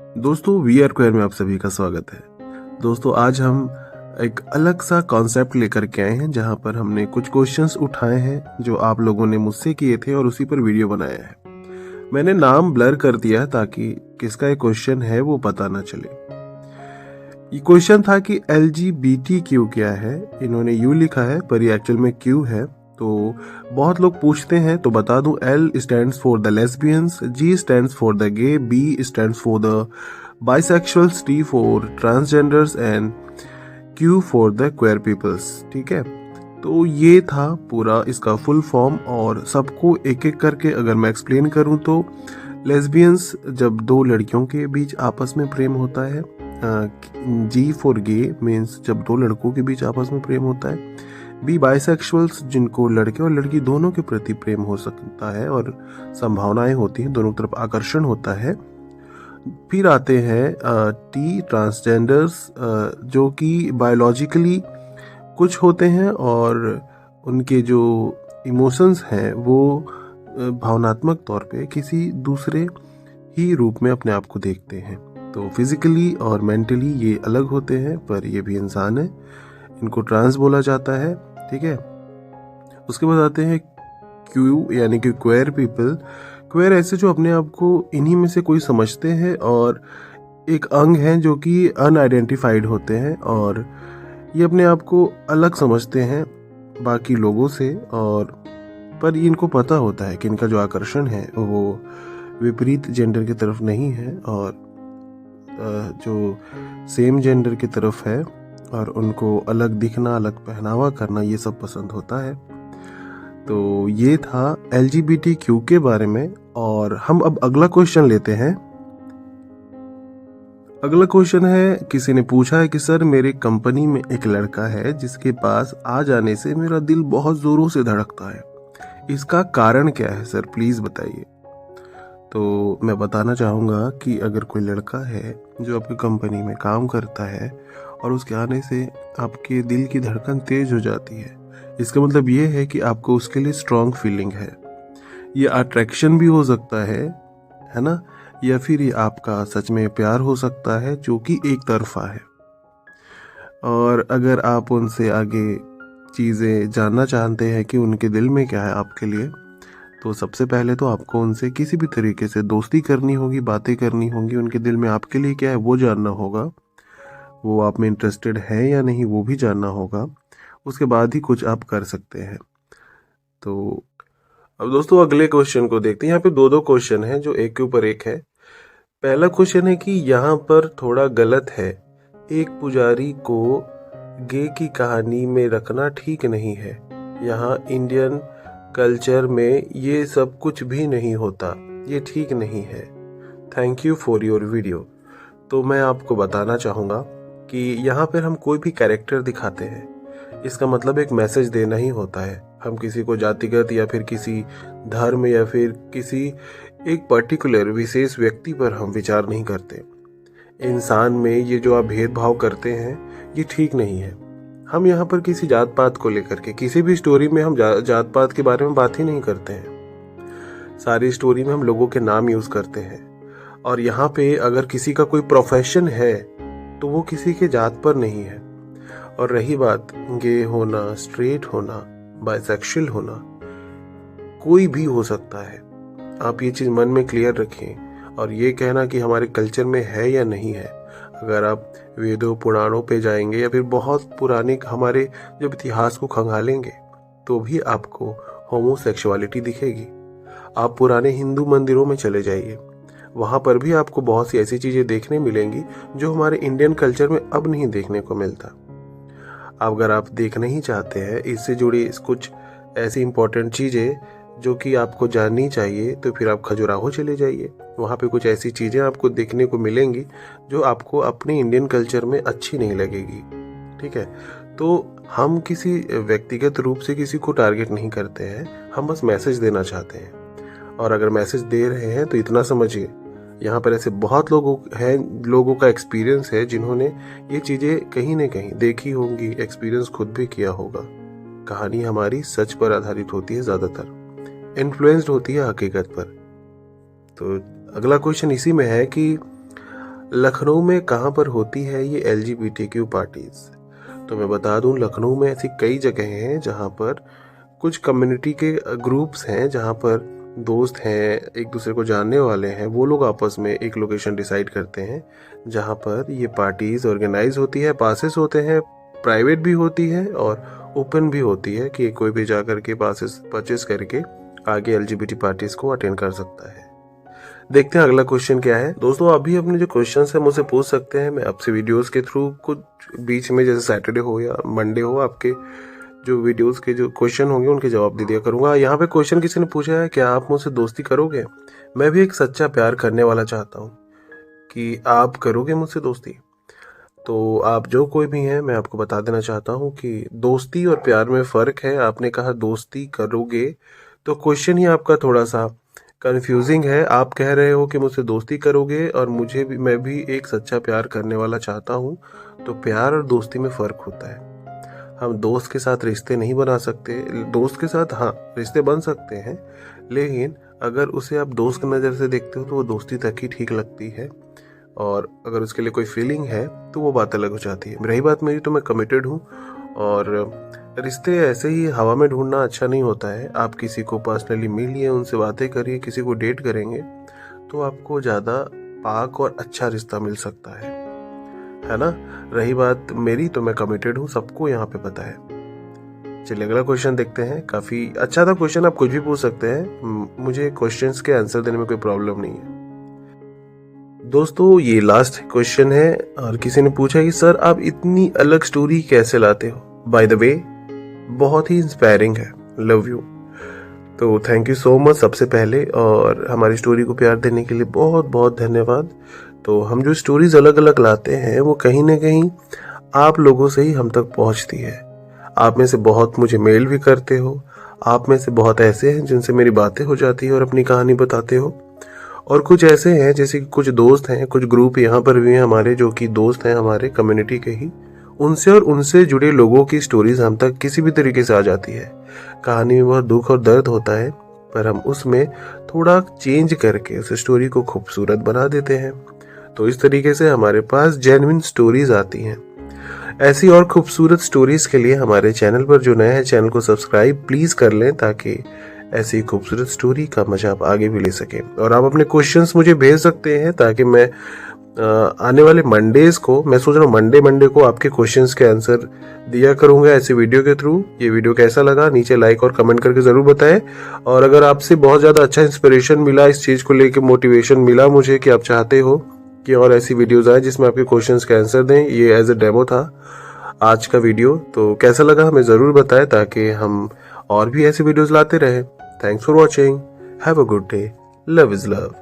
दोस्तों we are queer में आप सभी का स्वागत है। दोस्तों आज हम एक अलग सा कॉन्सेप्ट लेकर के आए हैं जहां पर हमने कुछ क्वेश्चंस उठाए हैं जो आप लोगों ने मुझसे किए थे और उसी पर वीडियो बनाया है। मैंने नाम ब्लर कर दिया ताकि किसका ये क्वेश्चन है वो पता ना चले। ये क्वेश्चन था कि LGBTQ क्या है। इन्होंने यू लिखा है पर ये एक्चुअल में क्यू है। तो बहुत लोग पूछते हैं तो बता दूं, L stands for the lesbians, G stands for the gay, B stands for the bisexuals, T for transgenders and Q for the queer peoples. ठीक है, तो ये था पूरा इसका फुल फॉर्म और सबको एक एक करके अगर मैं एक्सप्लेन करूं तो लेस्बियंस जब दो लड़कियों के बीच आपस में प्रेम होता है, G फॉर गे मीन्स जब दो लड़कों के बीच आपस में प्रेम होता है, B बाइसेक्सुअल्स जिनको लड़के और लड़की दोनों के प्रति प्रेम हो सकता है और संभावनाएं होती हैं, दोनों तरफ आकर्षण होता है। फिर आते हैं T ट्रांसजेंडर्स, जो कि बायोलॉजिकली कुछ होते हैं और उनके जो इमोशंस हैं वो भावनात्मक तौर पे किसी दूसरे ही रूप में अपने आप को देखते हैं। तो फिजिकली और मेंटली ये अलग होते हैं पर ये भी इंसान है, इनको ट्रांस बोला जाता है। ठीक है, उसके बाद आते हैं क्यू यानी कि क्वेयर पीपल। क्वेयर ऐसे जो अपने आप को इन्हीं में से कोई समझते हैं और एक अंग है जो कि अनआइडेंटिफाइड होते हैं और ये अपने आप को अलग समझते हैं बाकी लोगों से, और पर इनको पता होता है कि इनका जो आकर्षण है वो विपरीत जेंडर की तरफ नहीं है और जो सेम जेंडर की तरफ है, और उनको अलग दिखना, अलग पहनावा करना ये सब पसंद होता है। तो ये था LGBTQ के बारे में। और हम अब अगला क्वेश्चन लेते हैं। अगला क्वेश्चन है, किसी ने पूछा है कि सर मेरे कंपनी में एक लड़का है जिसके पास आ जाने से मेरा दिल बहुत जोरों से धड़कता है, इसका कारण क्या है सर, प्लीज बताइए। तो मैं बताना चाहूँगा कि अगर कोई लड़का है जो आपकी कंपनी में काम करता है और उसके आने से आपके दिल की धड़कन तेज हो जाती है, इसका मतलब ये है कि आपको उसके लिए स्ट्रॉन्ग फीलिंग है। ये अट्रैक्शन भी हो सकता है ना, या फिर ये आपका सच में प्यार हो सकता है जो कि एक तरफा है। और अगर आप उनसे आगे चीज़ें जानना चाहते हैं कि उनके दिल में क्या है आपके लिए, तो सबसे पहले तो आपको उनसे किसी भी तरीके से दोस्ती करनी होगी, बातें करनी होंगी, उनके दिल में आपके लिए क्या है वो जानना होगा, वो आप में इंटरेस्टेड है या नहीं वो भी जानना होगा। उसके बाद ही कुछ आप कर सकते हैं। तो अब दोस्तों अगले क्वेश्चन को देखते हैं। यहाँ पे दो क्वेश्चन हैं जो एक के ऊपर एक है। पहला क्वेश्चन है कि यहाँ पर थोड़ा गलत है, एक पुजारी को गे की कहानी में रखना ठीक नहीं है। यहाँ इंडियन कल्चर में ये सब कुछ भी नहीं होता, ये ठीक नहीं है। Thank you for your video. तो मैं आपको बताना चाहूँगा कि यहाँ पर हम कोई भी कैरेक्टर दिखाते हैं, इसका मतलब एक मैसेज देना ही होता है। हम किसी को जातिगत या फिर किसी धर्म या फिर किसी एक पर्टिकुलर विशेष व्यक्ति पर हम विचार नहीं करते। इंसान में ये जो आप भेदभाव करते हैं ये ठीक नहीं है। हम यहाँ पर किसी जात पात को लेकर के किसी भी स्टोरी में हम जात पात के बारे में बात ही नहीं करते हैं। सारी स्टोरी में हम लोगों के नाम यूज करते हैं। और यहाँ पे अगर किसी का कोई प्रोफेशन है तो वो किसी के जात पर नहीं है। और रही बात गे होना, स्ट्रेट होना, बाइसेक्सुअल होना, कोई भी हो सकता है। आप ये चीज़ मन में क्लियर रखें। और ये कहना कि हमारे कल्चर में है या नहीं है, अगर आप वेदों पुराणों पे जाएंगे या फिर बहुत पुराने हमारे जब इतिहास को खंगालेंगे तो भी आपको होमोसेक्सुअलिटी दिखेगी। आप पुराने हिंदू मंदिरों में चले जाइए, वहाँ पर भी आपको बहुत सी ऐसी चीज़ें देखने मिलेंगी जो हमारे इंडियन कल्चर में अब नहीं देखने को मिलता। अगर आप देखना ही चाहते हैं इससे जुड़ी कुछ ऐसी इंपॉर्टेंट चीज़ें जो कि आपको जाननी चाहिए, तो फिर आप खजुराहो चले जाइए। वहाँ पे कुछ ऐसी चीज़ें आपको देखने को मिलेंगी जो आपको अपने इंडियन कल्चर में अच्छी नहीं लगेगी। ठीक है, तो हम किसी व्यक्तिगत रूप से किसी को टारगेट नहीं करते हैं, हम बस मैसेज देना चाहते हैं। और अगर मैसेज दे रहे हैं तो इतना समझिए, यहाँ पर ऐसे बहुत लोगों का एक्सपीरियंस है जिन्होंने ये चीज़ें कहीं न कहीं देखी होंगी, एक्सपीरियंस खुद भी किया होगा। कहानी हमारी सच पर आधारित होती है, ज़्यादातर इन्फ्लुएंस्ड होती है हकीकत पर। तो अगला क्वेश्चन इसी में है कि लखनऊ में कहाँ पर होती है ये LGBTQ पार्टीज? तो मैं बता दूं, लखनऊ में ऐसी कई जगह हैं जहाँ पर कुछ कम्युनिटी के ग्रुप्स हैं, जहाँ पर दोस्त हैं, एक दूसरे को जानने वाले हैं, वो लोग आपस में एक लोकेशन डिसाइड करते हैं जहाँ पर ये पार्टीज ऑर्गेनाइज होती है। पासेस होते हैं, प्राइवेट भी होती है और ओपन भी होती है कि कोई भी जाकर के पासेस परचेस करके आगे LGBT पार्टीज को अटेंड कर सकता है। देखते हैं अगला क्वेश्चन क्या है। दोस्तों, अभी अपने जो क्वेश्चन है मुझसे पूछ सकते हैं। मैं आपसे वीडियोस के थ्रू कुछ बीच में, जैसे सैटरडे हो या मंडे हो, आपके जो वीडियोस के जो क्वेश्चन होंगे उनके जवाब दे दिया करूंगा। यहाँ पे क्वेश्चन किसी ने पूछा है, क्या आप मुझसे दोस्ती करोगे? मैं भी एक सच्चा प्यार करने वाला चाहता हूँ कि आप करोगे मुझसे दोस्ती। तो आप जो कोई भी हैं, मैं आपको बता देना चाहता हूँ कि दोस्ती और प्यार में फ़र्क है। आपने कहा दोस्ती करोगे, तो क्वेश्चन ही आपका थोड़ा सा कंफ्यूजिंग है। आप कह रहे हो कि मुझसे दोस्ती करोगे और मैं भी एक सच्चा प्यार करने वाला चाहता हूँ। तो प्यार और दोस्ती में फ़र्क होता है। हम दोस्त के साथ रिश्ते नहीं बना सकते। दोस्त के साथ हाँ रिश्ते बन सकते हैं, लेकिन अगर उसे आप दोस्त की नज़र से देखते हो तो वो दोस्ती तक ही ठीक लगती है, और अगर उसके लिए कोई फीलिंग है तो वो बात अलग हो जाती है। रही बात मेरी, तो मैं कमिटेड हूँ, और रिश्ते ऐसे ही हवा में ढूंढना अच्छा नहीं होता है। आप किसी को पर्सनली मिलिए, उनसे बातें करिए, किसी को डेट करेंगे तो आपको ज़्यादा पाक और अच्छा रिश्ता मिल सकता है ना। रही बात मेरी, तो मैं कमिटेड हूँ, सबको यहाँ पे पता है। चलिए अगला क्वेश्चन देखते हैं। काफ़ी अच्छा था क्वेश्चन, आप कुछ भी पूछ सकते हैं, मुझे क्वेश्चंस के आंसर देने में कोई प्रॉब्लम नहीं है। दोस्तों, ये लास्ट क्वेश्चन है और किसी ने पूछा कि सर आप इतनी अलग स्टोरी कैसे लाते हो? बाय द वे, बहुत ही इंस्पायरिंग है, लव यू। तो थैंक यू सो मच सबसे पहले, और हमारी स्टोरी को प्यार देने के लिए बहुत बहुत धन्यवाद। तो हम जो स्टोरीज अलग अलग लाते हैं वो कहीं ना कहीं आप लोगों से ही हम तक पहुंचती है। आप में से बहुत मुझे मेल भी करते हो, आप में से बहुत ऐसे हैं जिनसे मेरी बातें हो जाती है और अपनी कहानी बताते हो, और कुछ ऐसे हैं जैसे कि कुछ दोस्त हैं, कुछ ग्रुप यहाँ पर भी हैं हमारे, जो कि दोस्त हैं हमारे कम्युनिटी के ही, उनसे और उनसे जुड़े लोगों की स्टोरीज हम तक किसी भी तरीके से आ जाती है। कहानी में बहुत दुख और दर्द होता है, पर हम उसमें थोड़ा चेंज करके उस स्टोरी को खूबसूरत बना देते हैं। तो इस तरीके से हमारे पास जेन्युइन स्टोरीज आती हैं। ऐसी और खूबसूरत स्टोरीज के लिए हमारे चैनल पर जो नए हैं, चैनल को सब्सक्राइब प्लीज कर लें, ताकि ऐसी खूबसूरत स्टोरी का मजा आप आगे भी ले सकें। और आप अपने क्वेश्चंस मुझे भेज सकते हैं, ताकि मैं आने वाले मंडेज को, मैं सोच रहा हूँ मंडे को आपके क्वेश्चंस के आंसर दिया करूंगा ऐसे वीडियो के थ्रू। ये वीडियो कैसा लगा नीचे लाइक और कमेंट करके जरूर बताएं। और अगर आपसे बहुत ज्यादा अच्छा इंस्पिरेशन मिला, इस चीज को लेकर मोटिवेशन मिला मुझे कि आप चाहते हो कि और ऐसी वीडियोस आए जिसमें आपके क्वेश्चंस के आंसर दें, ये एज ए डेमो था आज का वीडियो। तो कैसा लगा हमें जरूर बताएं, ताकि हम और भी ऐसी वीडियोस लाते रहें। Thanks for watching, have a good day, love is love.